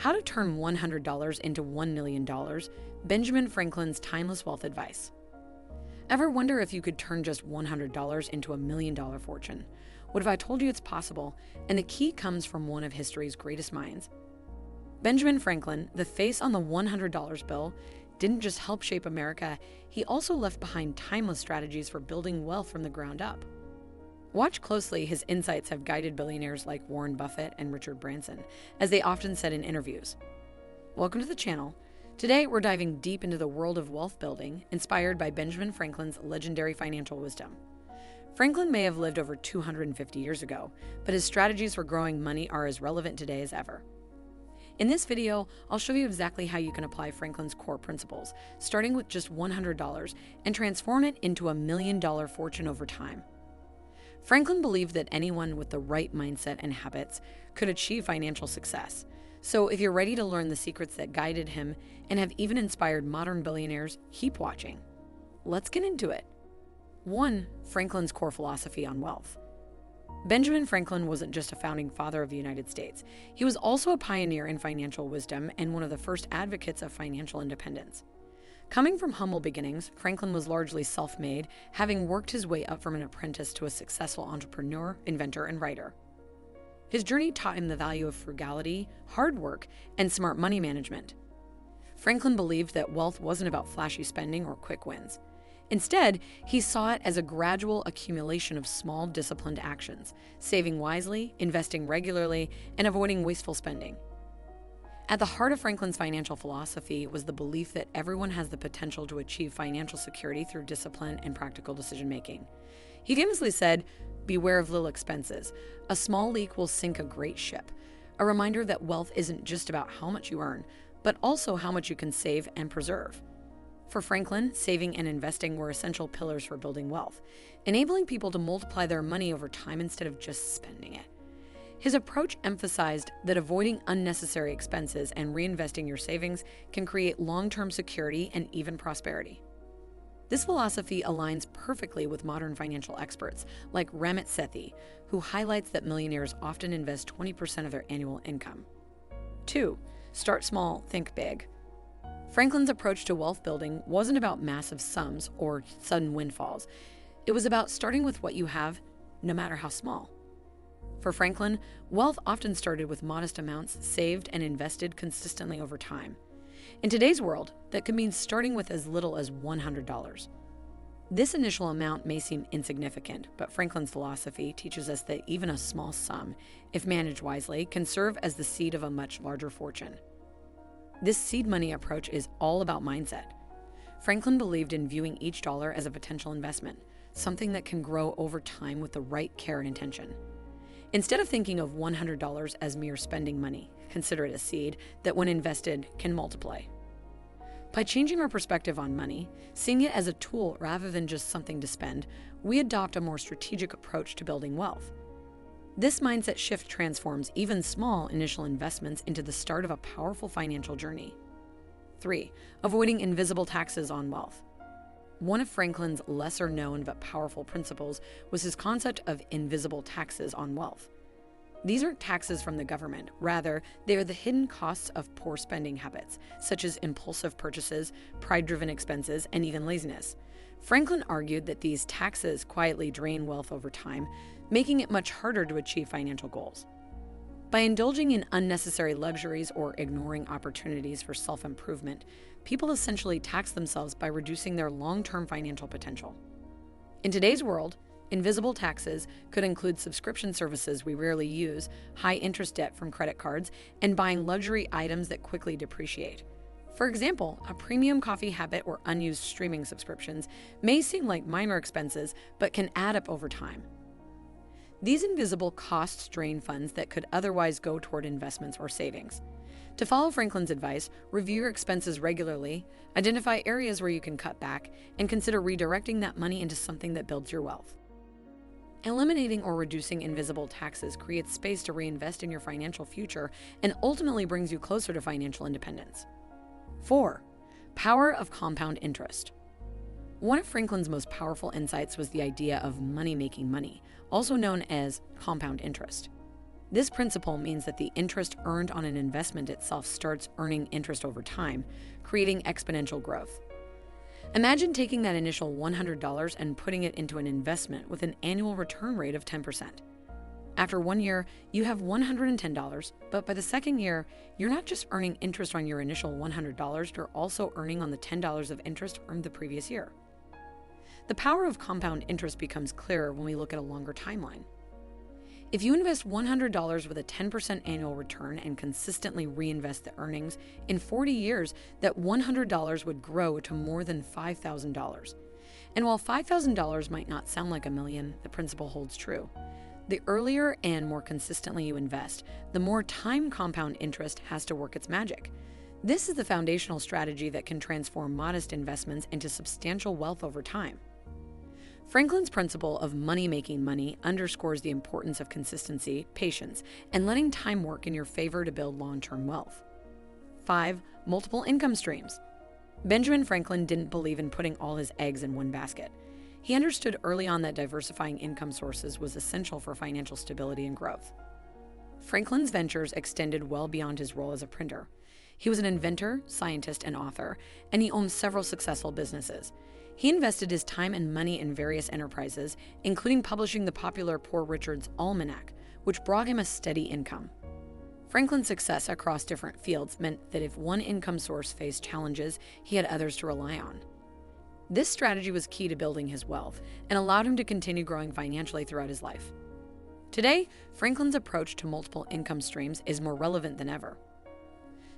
How to Turn $100 into $1 million, Benjamin Franklin's Timeless Wealth Advice. Ever wonder if you could turn just $100 into a $1 million fortune? What if I told you it's possible? And the key comes from one of history's greatest minds. Benjamin Franklin, the face on the $100 bill, didn't just help shape America, he also left behind timeless strategies for building wealth from the ground up. Watch closely, his insights have guided billionaires like Warren Buffett and Richard Branson, as they often said in interviews. Welcome to the channel. Today, we're diving deep into the world of wealth building, inspired by Benjamin Franklin's legendary financial wisdom. Franklin may have lived over 250 years ago, but his strategies for growing money are as relevant today as ever. In this video, I'll show you exactly how you can apply Franklin's core principles, starting with just $100 and transform it into a $1 million fortune over time. Franklin believed that anyone with the right mindset and habits could achieve financial success. So if you're ready to learn the secrets that guided him and have even inspired modern billionaires, keep watching. Let's get into it. 1. Franklin's core philosophy on wealth. Benjamin Franklin wasn't just a founding father of the United States. He was also a pioneer in financial wisdom and one of the first advocates of financial independence. Coming from humble beginnings, Franklin was largely self-made, having worked his way up from an apprentice to a successful entrepreneur, inventor, and writer. His journey taught him the value of frugality, hard work, and smart money management. Franklin believed that wealth wasn't about flashy spending or quick wins. Instead, he saw it as a gradual accumulation of small, disciplined actions, saving wisely, investing regularly, and avoiding wasteful spending. At the heart of Franklin's financial philosophy was the belief that everyone has the potential to achieve financial security through discipline and practical decision-making. He famously said, "Beware of little expenses. A small leak will sink a great ship," a reminder that wealth isn't just about how much you earn, but also how much you can save and preserve. For Franklin, saving and investing were essential pillars for building wealth, enabling people to multiply their money over time instead of just spending it. His approach emphasized that avoiding unnecessary expenses and reinvesting your savings can create long-term security and even prosperity. This philosophy aligns perfectly with modern financial experts like Ramit Sethi, who highlights that millionaires often invest 20% of their annual income. 2. Start small, think big. Franklin's approach to wealth building wasn't about massive sums or sudden windfalls. It was about starting with what you have, no matter how small. For Franklin, wealth often started with modest amounts saved and invested consistently over time. In today's world, that could mean starting with as little as $100. This initial amount may seem insignificant, but Franklin's philosophy teaches us that even a small sum, if managed wisely, can serve as the seed of a much larger fortune. This seed money approach is all about mindset. Franklin believed in viewing each dollar as a potential investment, something that can grow over time with the right care and intention. Instead of thinking of $100 as mere spending money, consider it a seed that, when invested, can multiply. By changing our perspective on money, seeing it as a tool rather than just something to spend, we adopt a more strategic approach to building wealth. This mindset shift transforms even small initial investments into the start of a powerful financial journey. 3. Avoiding invisible taxes on wealth. One of Franklin's lesser-known but powerful principles was his concept of invisible taxes on wealth. These aren't taxes from the government. Rather, they are the hidden costs of poor spending habits, such as impulsive purchases, pride-driven expenses, and even laziness. Franklin argued that these taxes quietly drain wealth over time, making it much harder to achieve financial goals. By indulging in unnecessary luxuries or ignoring opportunities for self-improvement, people essentially tax themselves by reducing their long-term financial potential. In today's world, invisible taxes could include subscription services we rarely use, high-interest debt from credit cards, and buying luxury items that quickly depreciate. For example, a premium coffee habit or unused streaming subscriptions may seem like minor expenses, but can add up over time. These invisible costs drain funds that could otherwise go toward investments or savings. To follow Franklin's advice, review your expenses regularly, identify areas where you can cut back, and consider redirecting that money into something that builds your wealth. Eliminating or reducing invisible taxes creates space to reinvest in your financial future and ultimately brings you closer to financial independence. 4. Power of compound interest. One of Franklin's most powerful insights was the idea of money making money, also known as compound interest. This principle means that the interest earned on an investment itself starts earning interest over time, creating exponential growth. Imagine taking that initial $100 and putting it into an investment with an annual return rate of 10%. After 1 year, you have $110, but by the second year, you're not just earning interest on your initial $100, you're also earning on the $10 of interest earned the previous year. The power of compound interest becomes clearer when we look at a longer timeline. If you invest $100 with a 10% annual return and consistently reinvest the earnings, in 40 years, that $100 would grow to more than $5,000. And while $5,000 might not sound like a million, the principle holds true. The earlier and more consistently you invest, the more time compound interest has to work its magic. This is the foundational strategy that can transform modest investments into substantial wealth over time. Franklin's principle of money making money underscores the importance of consistency, patience, and letting time work in your favor to build long-term wealth. 5. Multiple income streams. Benjamin Franklin didn't believe in putting all his eggs in one basket. He understood early on that diversifying income sources was essential for financial stability and growth. Franklin's ventures extended well beyond his role as a printer. He was an inventor, scientist, and author, and he owned several successful businesses. He invested his time and money in various enterprises, including publishing the popular Poor Richard's Almanac, which brought him a steady income. Franklin's success across different fields meant that if one income source faced challenges, he had others to rely on. This strategy was key to building his wealth and allowed him to continue growing financially throughout his life. Today, Franklin's approach to multiple income streams is more relevant than ever.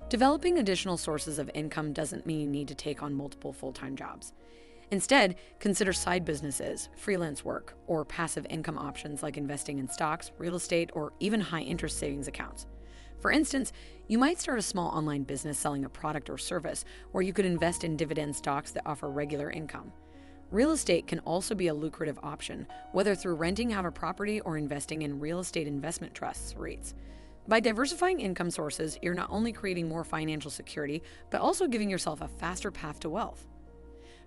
Developing additional sources of income doesn't mean you need to take on multiple full-time jobs. Instead, consider side businesses, freelance work, or passive income options like investing in stocks, real estate, or even high-interest savings accounts. For instance, you might start a small online business selling a product or service, or you could invest in dividend stocks that offer regular income. Real estate can also be a lucrative option, whether through renting out a property or investing in real estate investment trusts, REITs. By diversifying income sources, you're not only creating more financial security, but also giving yourself a faster path to wealth.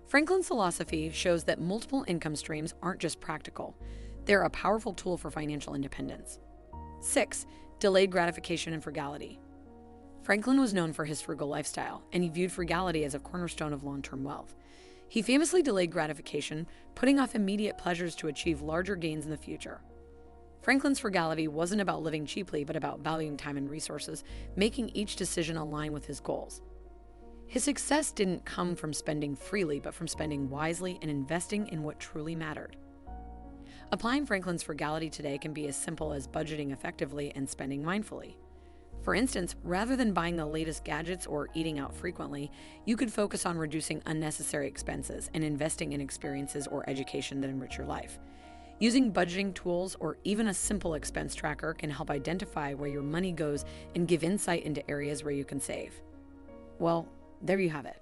Franklin's philosophy shows that multiple income streams aren't just practical. They're a powerful tool for financial independence. 6. Delayed gratification and frugality. Franklin was known for his frugal lifestyle, and he viewed frugality as a cornerstone of long-term wealth. He famously delayed gratification, putting off immediate pleasures to achieve larger gains in the future. Franklin's frugality wasn't about living cheaply, but about valuing time and resources, making each decision align with his goals. His success didn't come from spending freely, but from spending wisely and investing in what truly mattered. Applying Franklin's frugality today can be as simple as budgeting effectively and spending mindfully. For instance, rather than buying the latest gadgets or eating out frequently, you could focus on reducing unnecessary expenses and investing in experiences or education that enrich your life. Using budgeting tools or even a simple expense tracker can help identify where your money goes and give insight into areas where you can save. Well, there you have it.